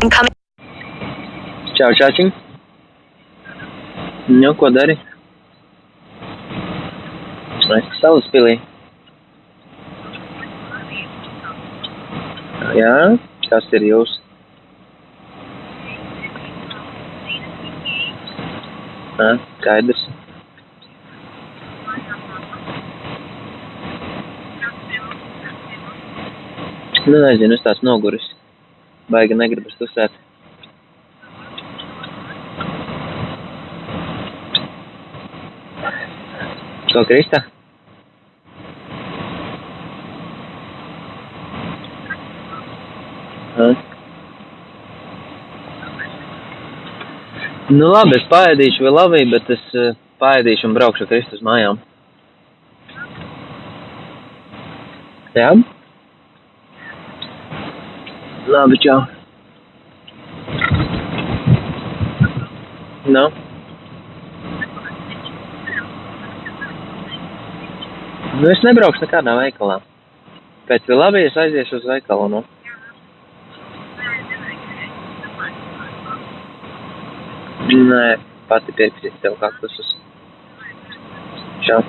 Incoming. Čau, čačiņ. Nu, ko dari? Es Salaspilī. Jā, kas ir jūs? Skaidrs. Nu, nezinu, es tāds noguris. Baigi negribas tusēt. Ko, Krista? Nu labi, es paēdīšu vēl lavī, bet es paēdīšu un braukšu Kristu uz mājām. Jā? Labi, čau. Nu? Nu, es nebraukšu nekādā veikalā. Pēc vēl lavī es aiziešu uz veikalu, nu. Nē, pati pirksīs tev kaktusus. Čau.